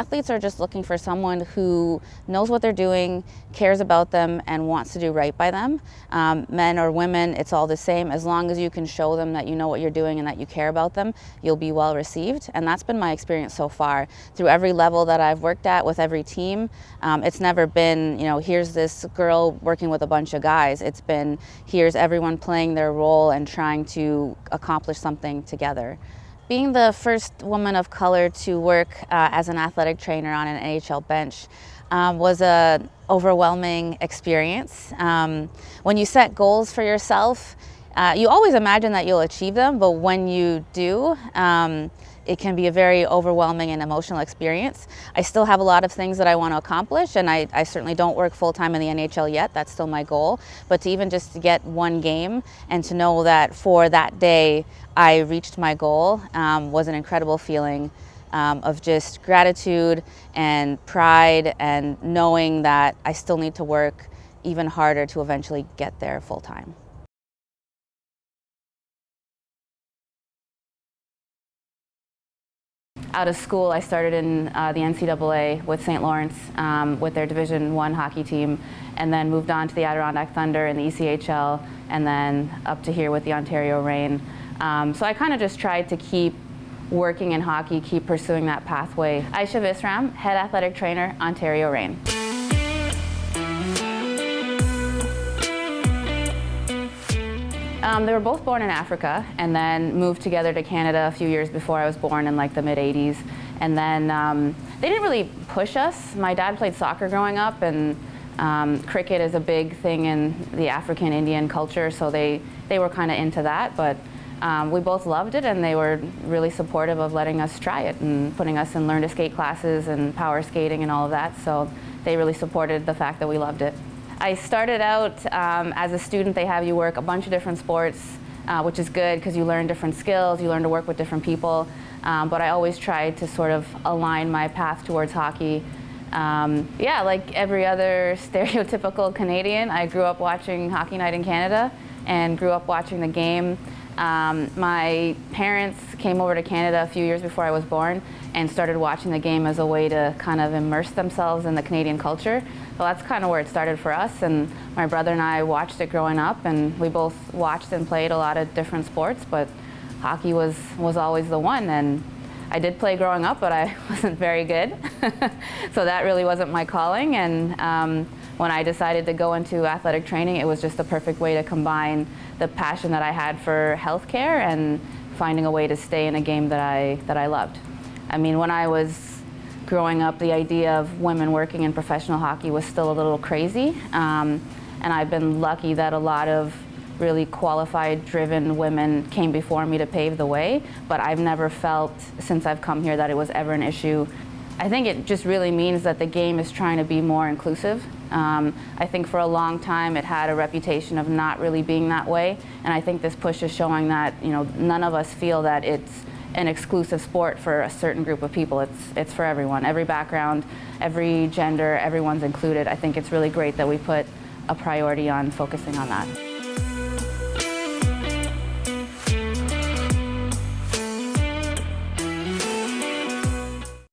Athletes are just looking for someone who knows what they're doing, cares about them, and wants to do right by them. Men or women, it's all the same. As long as you can show them that you know what you're doing and that you care about them, you'll be well received. And that's been my experience so far. Through every level that I've worked at with every team, it's never been, here's this girl working with a bunch of guys. It's been, here's everyone playing their role and trying to accomplish something together. Being the first woman of color to work as an athletic trainer on an NHL bench was an overwhelming experience. When you set goals for yourself, you always imagine that you'll achieve them, but when you do, it can be a very overwhelming and emotional experience. I still have a lot of things that I want to accomplish, and I certainly don't work full-time in the NHL yet. That's still my goal. But to even just get one game and to know that for that day I reached my goal was an incredible feeling of just gratitude and pride, and knowing that I still need to work even harder to eventually get there full-time. Out of school, I started in the NCAA with St. Lawrence with their Division I hockey team, and then moved on to the Adirondack Thunder in the ECHL, and then up to here with the Ontario Reign. So I kind of just tried to keep working in hockey, keep pursuing that pathway. Aisha Visram, head athletic trainer, Ontario Reign. They were both born in Africa and then moved together to Canada a few years before I was born in like the mid-'80s. And then they didn't really push us. My dad played soccer growing up, and cricket is a big thing in the African Indian culture, so they were kind of into that. But we both loved it, and they were really supportive of letting us try it and putting us in learn to skate classes and power skating and all of that. So they really supported the fact that we loved it. I started out as a student. They have you work a bunch of different sports, which is good because you learn different skills, you learn to work with different people. But I always tried to sort of align my path towards hockey. Yeah, like every other stereotypical Canadian, I grew up watching Hockey Night in Canada and grew up watching the game. My parents came over to Canada a few years before I was born and started watching the game as a way to kind of immerse themselves in the Canadian culture. So that's kind of where it started for us, and my brother and I watched it growing up, and we both watched and played a lot of different sports, but hockey was always the one. And I did play growing up, but I wasn't very good. So that really wasn't my calling, and when I decided to go into athletic training, it was just the perfect way to combine the passion that I had for healthcare and finding a way to stay in a game that I loved. I mean, when I was growing up, the idea of women working in professional hockey was still a little crazy, and I've been lucky that a lot of really qualified, driven women came before me to pave the way, but I've never felt since I've come here that it was ever an issue. I think it just really means that the game is trying to be more inclusive. I think for a long time it had a reputation of not really being that way, and I think this push is showing that none of us feel that it's an exclusive sport for a certain group of people. It's for everyone, every background, every gender, everyone's included. I think it's really great that we put a priority on focusing on that.